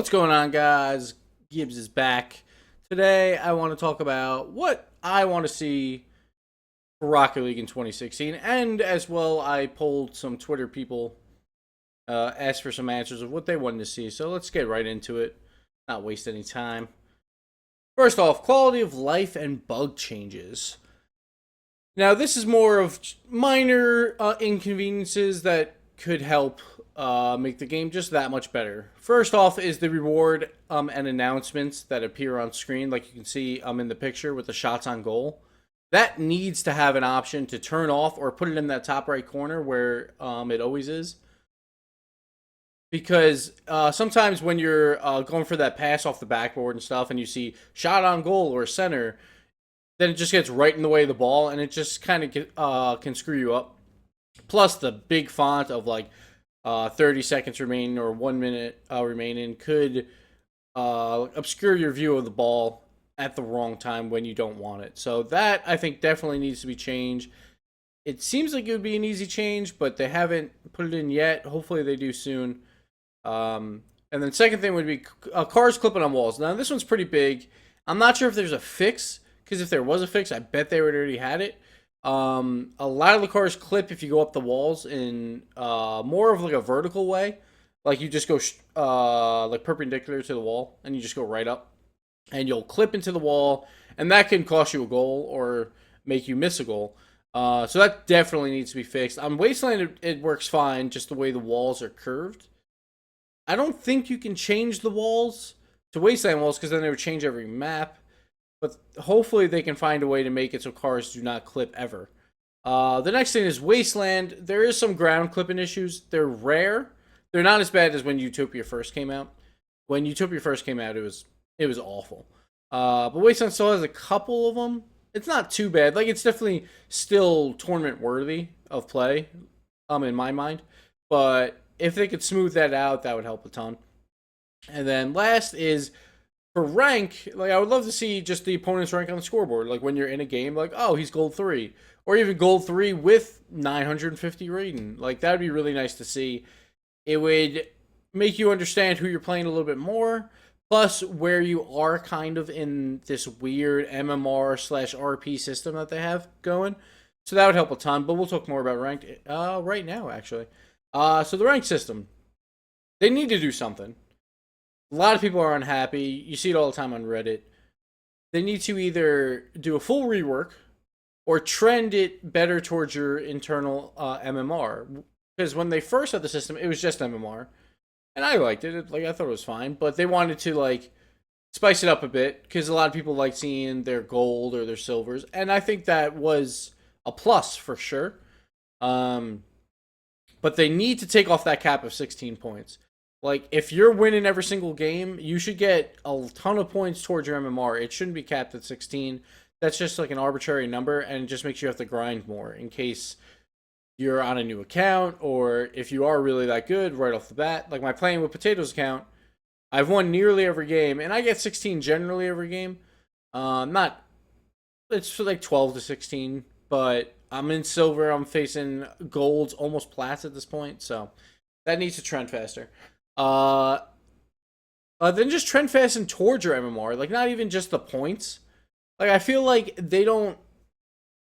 What's going on, guys? Gibbs is back. Today, I want to talk about what I want to see for Rocket League in 2016, and as well, I polled some Twitter people, asked for some answers of what they wanted to see. So let's get right into it, not waste any time. First off, quality of life and bug changes. Now, this is more of minor inconveniences that could help make the game just that much better. First off is the reward and announcements that appear on screen, like you can see in the picture with the shots on goal. That needs to have an option to turn off or put it in that top right corner where it always is. Because sometimes when you're going for that pass off the backboard and stuff, and you see shot on goal or center, then it just gets right in the way of the ball, and it just kind of can screw you up. Plus, the big font of like 30 seconds remaining or 1 minute remaining could obscure your view of the ball at the wrong time when you don't want it. So that, I think, definitely needs to be changed. It seems like it would be an easy change, but they haven't put it in yet. Hopefully they do soon. And then second thing would be cars clipping on walls. Now, this one's pretty big. I'm not sure if there's a fix, because if there was a fix, I bet they would already had it. A lot of the cars clip if you go up the walls in more of like a vertical way. Like you just go like perpendicular to the wall, and you just go right up. And you'll clip into the wall, and that can cost you a goal or make you miss a goal. So that definitely needs to be fixed. On Wasteland, it works fine, just the way the walls are curved. I don't think you can change the walls to Wasteland walls, because then they would change every map. But hopefully they can find a way to make it so cars do not clip ever. The next thing is Wasteland. There is some ground clipping issues. They're rare. They're not as bad as when Utopia first came out. When Utopia first came out, it was awful. But Wasteland still has a couple of them. It's not too bad. Like, it's definitely still tournament worthy of play, in my mind. But if they could smooth that out, that would help a ton. And then last is for rank. Like, I would love to see just the opponent's rank on the scoreboard. Like when you're in a game, like, oh, he's gold 3, or even gold 3 with 950 rating. Like, that would be really nice to see. It would make you understand who you're playing a little bit more. Plus, where you are kind of in this weird MMR/RP system that they have going. So that would help a ton, but we'll talk more about ranked right now, actually. So the rank system. They need to do something. A lot of people are unhappy. You see it all the time on Reddit. They need to either do a full rework or trend it better towards your internal MMR. Because when they first had the system, it was just MMR. And I liked it. Like, I thought it was fine. But they wanted to, like, spice it up a bit, because a lot of people like seeing their gold or their silvers. And I think that was a plus for sure. But they need to take off that cap of 16 points. Like, if you're winning every single game, you should get a ton of points towards your MMR. It shouldn't be capped at 16. That's just like an arbitrary number, and it just makes you have to grind more in case you're on a new account, or if you are really that good right off the bat. Like my Playing with Potatoes account, I've won nearly every game, and I get 16 generally every game. Not, it's like 12 to 16, but I'm in silver. I'm facing golds, almost plats at this point, so that needs to trend faster. Then just trend fasten towards your MMR. Like, not even just the points. Like, I feel like they don't.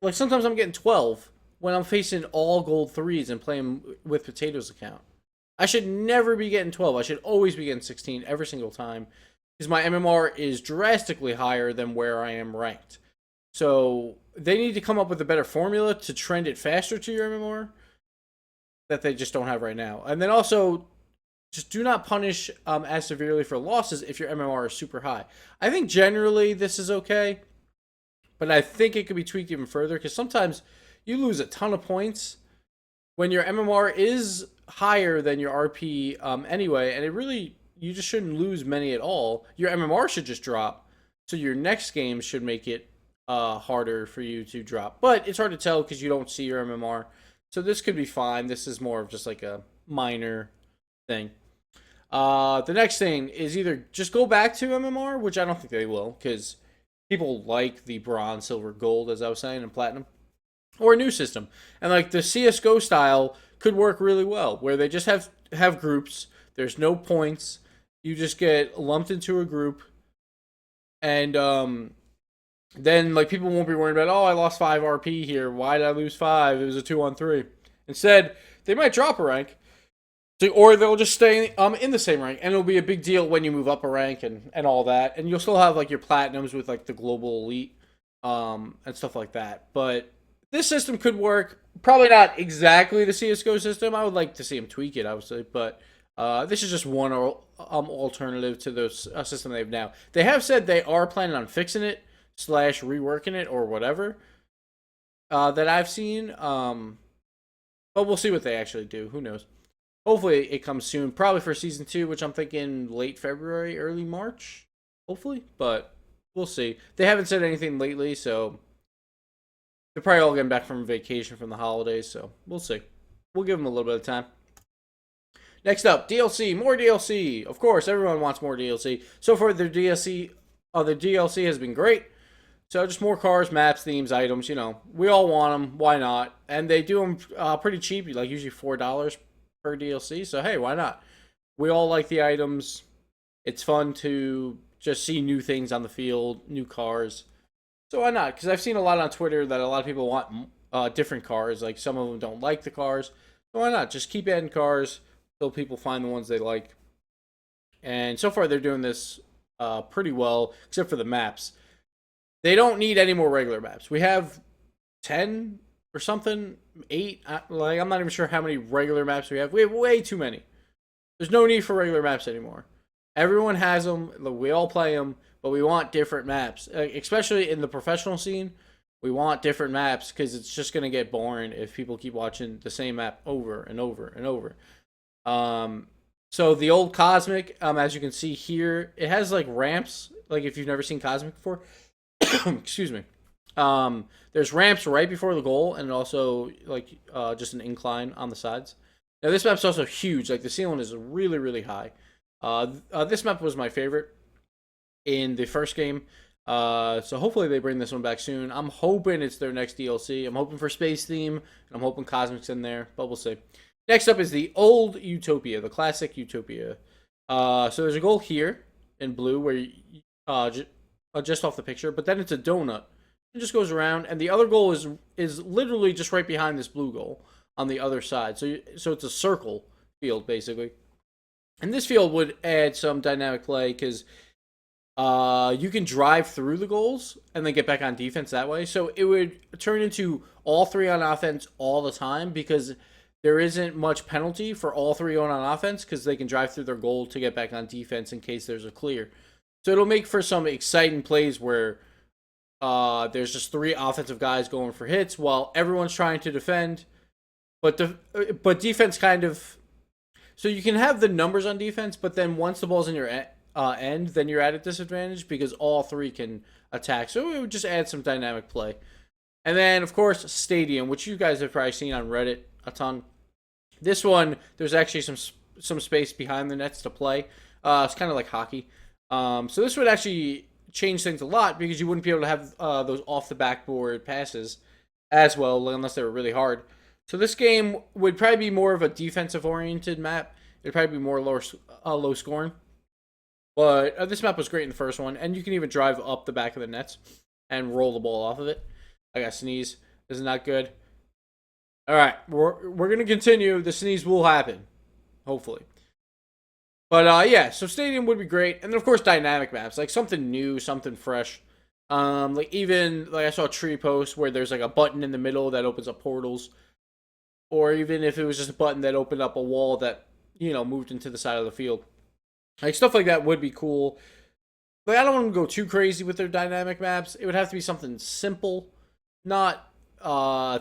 Like, sometimes I'm getting 12 when I'm facing all gold 3s and playing with Potatoes account. I should never be getting 12. I should always be getting 16 every single time, because my MMR is drastically higher than where I am ranked. So they need to come up with a better formula to trend it faster to your MMR that they just don't have right now. And then also, just do not punish as severely for losses if your MMR is super high. I think generally this is okay, but I think it could be tweaked even further, because sometimes you lose a ton of points when your MMR is higher than your RP anyway, and you just shouldn't lose many at all. Your MMR should just drop, so your next game should make it harder for you to drop. But it's hard to tell because you don't see your MMR, so this could be fine. This is more of just like a minor thing. The next thing is either just go back to MMR, which I don't think they will, because people like the bronze, silver, gold, as I was saying, and platinum, or a new system. And like the CSGO style could work really well, where they just have groups. There's no points. You just get lumped into a group, and then like people won't be worried about, oh, I lost 5 RP here. Why did I lose 5? It was a 2-on-3. Instead, they might drop a rank, or they'll just stay in the same rank, and it'll be a big deal when you move up a rank and all that. And you'll still have like your platinums with like the global elite and stuff like that. But this system could work. Probably not exactly the CS:GO system. I would like to see them tweak it, obviously, but this is just one alternative to the system they have now. They have said they are planning on fixing it / reworking it or whatever that I've seen. But we'll see what they actually do. Who knows? Hopefully it comes soon. Probably for season 2, which I'm thinking late February, early March. Hopefully, but we'll see. They haven't said anything lately, so they're probably all getting back from vacation from the holidays, so we'll see. We'll give them a little bit of time. Next up, DLC. More DLC. Of course, everyone wants more DLC. So far, their DLC has been great. So just more cars, maps, themes, items. You know, we all want them. Why not? And they do them pretty cheap, like usually $4 per DLC. So hey, why not? We all like the items. It's fun to just see new things on the field, new cars. So why not? Because I've seen a lot on Twitter that a lot of people want different cars. Like some of them don't like the cars. So why not? Just keep adding cars until people find the ones they like. And so far they're doing this pretty well, except for the maps. They don't need any more regular maps. We have 10 or something, 8. Like I'm not even sure how many regular maps we have. We have way too many. There's no need for regular maps anymore. Everyone has them. We all play them, but we want different maps, especially in the professional scene. We want different maps because it's just gonna get boring if people keep watching the same map over and over and over. So the old Cosmic, as you can see here, it has like ramps. Like if you've never seen Cosmic before, excuse me. There's ramps right before the goal, and also like just an incline on the sides. Now this map's also huge. Like the ceiling is really, really high. This map was my favorite in the first game. So hopefully they bring this one back soon. I'm hoping it's their next DLC. I'm hoping for Space Theme, and I'm hoping Cosmic's in there, but we'll see. Next up is the old Utopia, the classic Utopia. So there's a goal here in blue where you, just off the picture, but then it's a donut. It just goes around, and the other goal is literally just right behind this blue goal on the other side. So it's a circle field basically, and this field would add some dynamic play because you can drive through the goals and then get back on defense that way. So it would turn into all 3 on offense all the time because there isn't much penalty for all 3 on offense because they can drive through their goal to get back on defense in case there's a clear. So it'll make for some exciting plays where there's just 3 offensive guys going for hits while everyone's trying to defend. But defense kind of... So you can have the numbers on defense, but then once the ball's in your end, then you're at a disadvantage because all 3 can attack. So it would just add some dynamic play. And then, of course, Stadium, which you guys have probably seen on Reddit a ton. This one, there's actually some space behind the nets to play. It's kind of like hockey. So this would actually change things a lot because you wouldn't be able to have those off the backboard passes as well unless they were really hard. So this game would probably be more of a defensive oriented map. It'd probably be more low scoring. But this map was great in the first one, and you can even drive up the back of the nets and roll the ball off of it. I got sneeze. This is not good. All right, we're gonna continue. The sneeze will happen, hopefully. But yeah, so Stadium would be great, and then of course dynamic maps, like something new, something fresh. Like even like I saw a tree post where there's like a button in the middle that opens up portals, or even if it was just a button that opened up a wall that moved into the side of the field. Like stuff like that would be cool. But I don't want to go too crazy with their dynamic maps. It would have to be something simple, not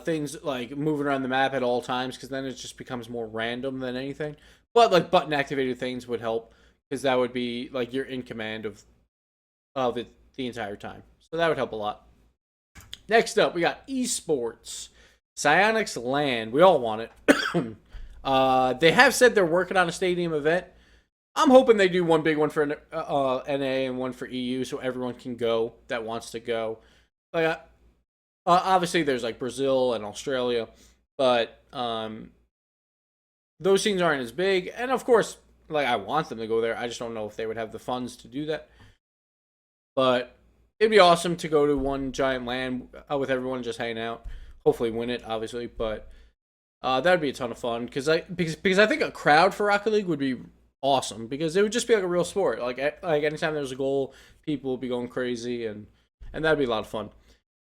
things like moving around the map at all times, because then it just becomes more random than anything. But like button activated things would help, because that would be like you're in command of it the entire time. So that would help a lot. Next up, we got eSports. Psionics Land. We all want it. They have said they're working on a stadium event. I'm hoping they do one big one for NA and one for EU so everyone can go that wants to go. Like, obviously, there's like Brazil and Australia, but those scenes aren't as big. And of course, Like, I want them to go there. I just don't know if they would have the funds to do that. But it'd be awesome to go to one giant LAN with everyone just hanging out. Hopefully win it, obviously, but that'd be a ton of fun because I think a crowd for Rocket League would be awesome because it would just be like a real sport. Like anytime there's a goal, people would be going crazy and that'd be a lot of fun.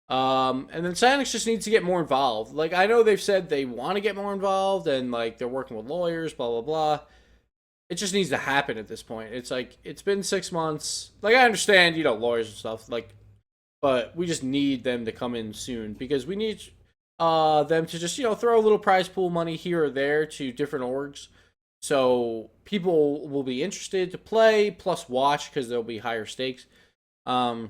And then Psyonix just needs to get more involved. Like, I know they've said they want to get more involved and like they're working with lawyers, blah blah blah. It just needs to happen at this point. It's like it's been 6 months. Like, I understand, lawyers and stuff. Like, but we just need them to come in soon because we need them to just throw a little prize pool money here or there to different orgs, so people will be interested to play plus watch because there'll be higher stakes. Yeah,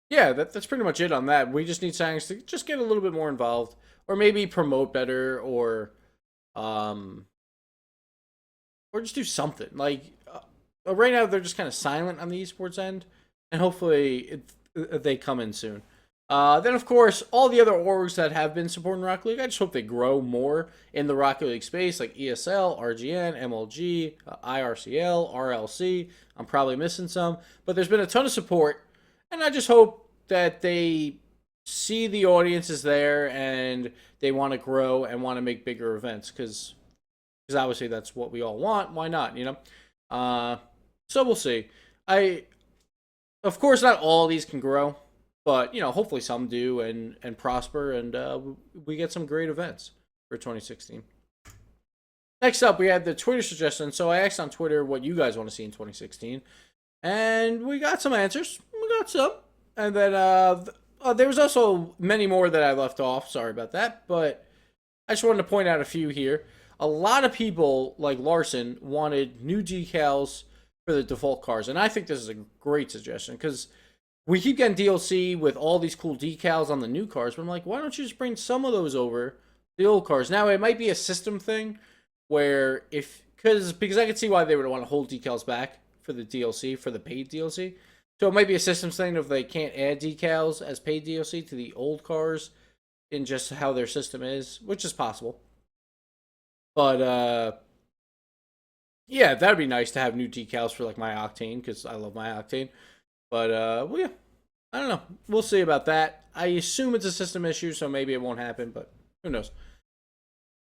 that's pretty much it on that. We just need Psyonix to just get a little bit more involved, or maybe promote better, um, or just do something. Like right now, they're just kind of silent on the esports end, and hopefully they come in soon. Then, of course, all the other orgs that have been supporting Rocket League, I just hope they grow more in the Rocket League space, like ESL, RGN, MLG, IRCL, RLC. I'm probably missing some, but there's been a ton of support, and I just hope that they see the audience is there and they want to grow and want to make bigger events because obviously that's what we all want. Why not? So we'll see. Of course, not all of these can grow. But, hopefully some do and prosper, and we get some great events for 2016. Next up, we had the Twitter suggestion. So I asked on Twitter what you guys want to see in 2016. And we got some answers. We got some. And then there was also many more that I left off. Sorry about that. But I just wanted to point out a few here. A lot of people, like Larson, wanted new decals for the default cars. And I think this is a great suggestion because we keep getting DLC with all these cool decals on the new cars, but I'm like, why don't you just bring some of those over to the old cars? Now, it might be a system thing where because I could see why they would want to hold decals back for the DLC, for the paid DLC. So it might be a systems thing if they can't add decals as paid DLC to the old cars in just how their system is, which is possible. But, yeah, that'd be nice to have new decals for, like, my Octane, because I love my Octane. But, well, yeah, I don't know. We'll see about that. I assume it's a system issue, so maybe it won't happen, but who knows.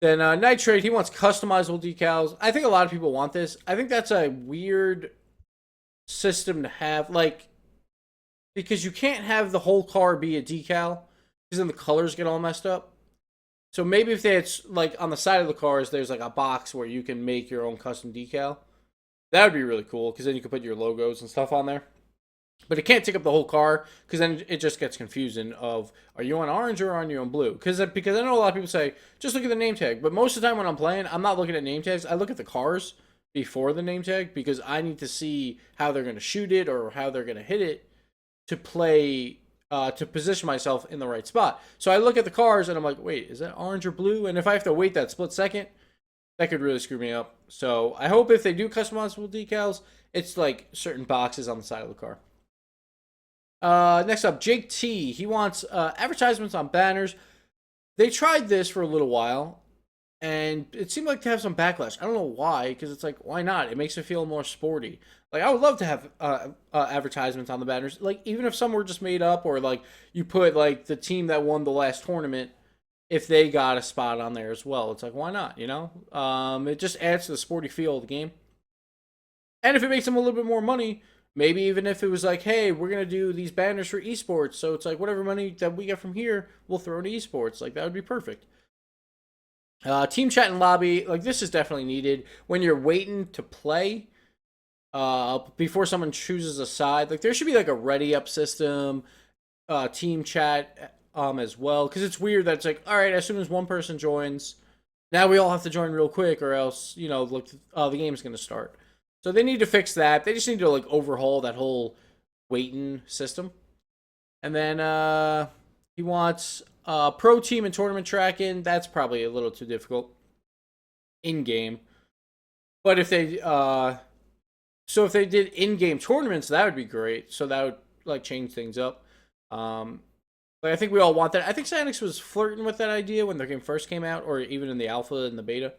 Then Nitrate, he wants customizable decals. I think a lot of people want this. I think that's a weird system to have, like, because you can't have the whole car be a decal, because then the colors get all messed up. So maybe if they had, like, on the side of the cars, there's, like, a box where you can make your own custom decal. That would be really cool, because then you can put your logos and stuff on there. But it can't take up the whole car because then it just gets confusing of, are you on orange or on you on blue? Because I know a lot of people say, just look at the name tag. But most of the time when I'm playing, I'm not looking at name tags. I look at the cars before the name tag because I need to see how they're going to shoot it or how they're going to hit it to play, to position myself in the right spot. So I look at the cars and I'm like, wait, is that orange or blue? And if I have to wait that split second, that could really screw me up. So I hope if they do customizable decals, it's like certain boxes on the side of the car. Next up, Jake T. He wants advertisements on banners. They tried this for a little while, and it seemed like to have some backlash. I don't know why, because it's like, why not? It makes it feel more sporty. Like, I would love to have advertisements on the banners. Like, even if some were just made up, or like you put like the team that won the last tournament, if they got a spot on there as well, it's like, why not? It just adds to the sporty feel of the game. And if it makes them a little bit more money. Maybe even if it was like, hey, we're going to do these banners for esports. So it's like whatever money that we get from here, we'll throw into esports. Like, that would be perfect. Team chat and lobby. Like, this is definitely needed. When you're waiting to play, before someone chooses a side, like, there should be like a ready up system, team chat as well. Because it's weird that it's like, all right, as soon as one person joins, now we all have to join real quick or else, look, the game's going to start. So they need to fix that. They just need to like overhaul that whole waiting system. And then he wants pro team and tournament tracking. That's probably a little too difficult in game. But if they if they did in-game tournaments, that would be great. So that would like change things up. Like, I think we all want that. I think Psyonix was flirting with that idea when the game first came out, or even in the alpha and the beta.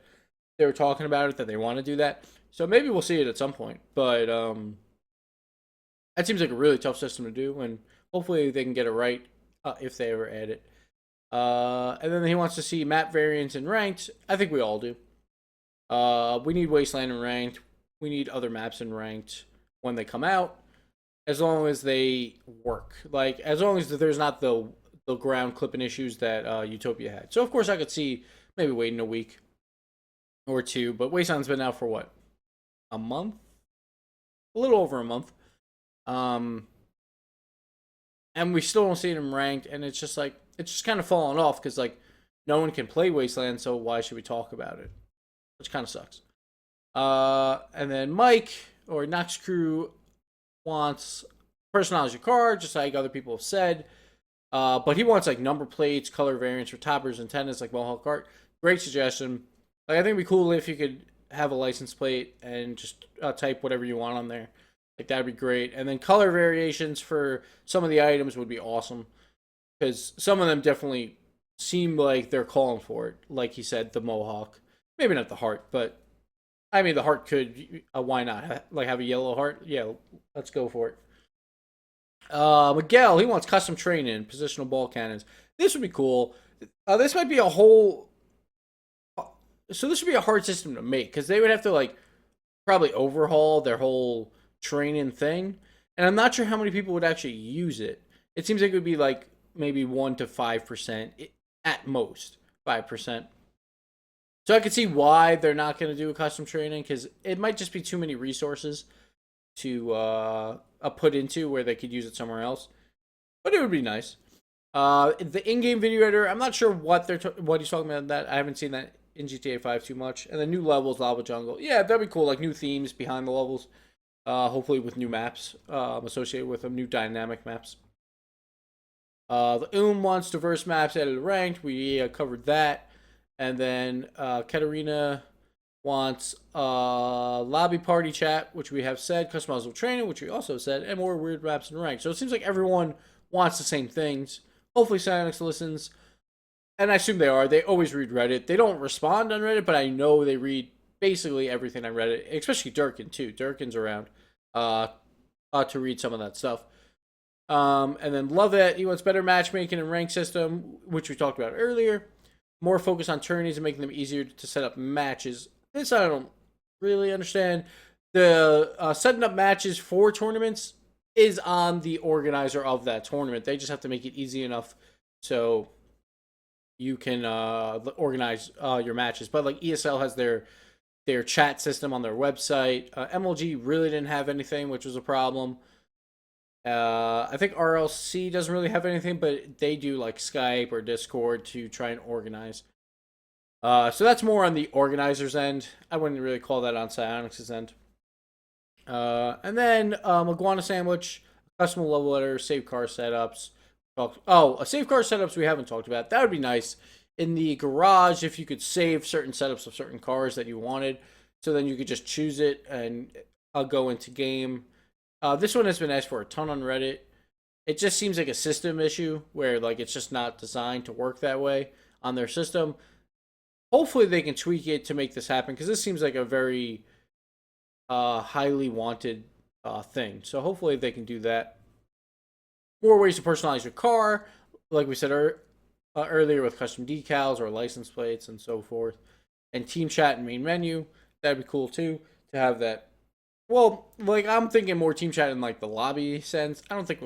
they were talking about it that they want to do that. So maybe we'll see it at some point. But that seems like a really tough system to do, and hopefully they can get it right if they ever add it. And then he wants to see map variants in ranked. I think we all do. We need Wasteland in ranked. We need other maps in ranked when they come out, as long as they work. Like, as long as there's not the ground clipping issues that Utopia had. So of course I could see maybe waiting a week or two, but Wasteland's been out for what? A month? A little over a month. And we still don't see it in ranked, and it's just like, it's just kind of falling off because like no one can play Wasteland, so why should we talk about it? Which kind of sucks. And then Mike or Nox Crew wants personalize your car, just like other people have said. But he wants like number plates, color variants for toppers and tenants like Mohawk Art. Great suggestion. Like, I think it'd be cool if you could have a license plate and just type whatever you want on there. Like, that'd be great. And then color variations for some of the items would be awesome, because some of them definitely seem like they're calling for it. Like he said, the Mohawk. Maybe not the heart, but I mean, the heart could. Why not? Like, have a yellow heart? Yeah, let's go for it. Miguel, he wants custom training, positional ball cannons. This would be cool. This might be a whole. So this would be a hard system to make, because they would have to like probably overhaul their whole training thing, and I'm not sure how many people would actually use it. It seems like it would be like maybe 1 to 5% at most, 5%. So I could see why they're not going to do a custom training, because it might just be too many resources to put into where they could use it somewhere else. But it would be nice. The in-game video editor, I'm not sure what what he's talking about. That I haven't seen that in GTA 5 too much. And the new levels, Lava Jungle, yeah, that'd be cool. Like new themes behind the levels, hopefully with new maps associated with them, new dynamic maps. The wants diverse maps added to ranked. We covered that. And then Katarina wants lobby party chat, which we have said, customizable training, which we also said, and more weird maps in ranked. So it seems like everyone wants the same things. Hopefully Psyonix listens, and I assume they are. They always read Reddit. They don't respond on Reddit, but I know they read basically everything on Reddit, especially Durkin too. Durkin's around to read some of that stuff. And then Love It, he wants better matchmaking and rank system, which we talked about earlier. More focus on tourneys and making them easier to set up matches. This I don't really understand. The setting up matches for tournaments is on the organizer of that tournament. They just have to make it easy enough so you can organize your matches. But like ESL has their chat system on their website. MLG really didn't have anything, which was a problem. I think RLC doesn't really have anything, but they do like Skype or Discord to try and organize. So that's more on the organizer's end. I wouldn't really call that on Psyonix's end. And then Iguana Sandwich, custom level editor, save car setups. Save car setups we haven't talked about. That would be nice. In the garage, if you could save certain setups of certain cars that you wanted, so then you could just choose it and go into game. This one has been asked for a ton on Reddit. It just seems like a system issue where like it's just not designed to work that way on their system. Hopefully they can tweak it to make this happen, because this seems like a very highly wanted thing. So hopefully they can do that. More ways to personalize your car, like we said earlier, with custom decals or license plates and so forth. And team chat and main menu, that'd be cool too, to have that. Well, like, I'm thinking more team chat in like the lobby sense. I don't think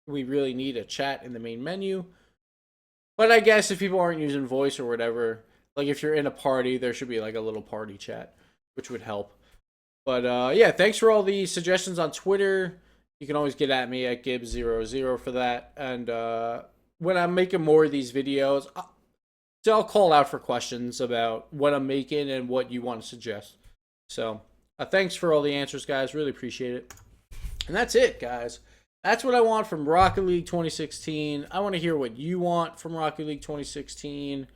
we really need a chat in the main menu. But I guess if people aren't using voice or whatever, like if you're in a party, there should be like a little party chat, which would help. But yeah, thanks for all the suggestions on Twitter. You can always get at me at Gibbs00 for that. And when I'm making more of these videos, I'll call out for questions about what I'm making and what you want to suggest. So thanks for all the answers, guys. Really appreciate it. And that's it, guys. That's what I want from Rocket League 2016. I want to hear what you want from Rocket League 2016.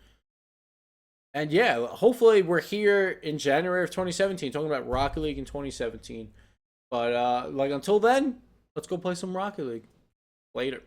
And yeah, hopefully we're here in January of 2017 talking about Rocket League in 2017. But like until then, let's go play some Rocket League. Later.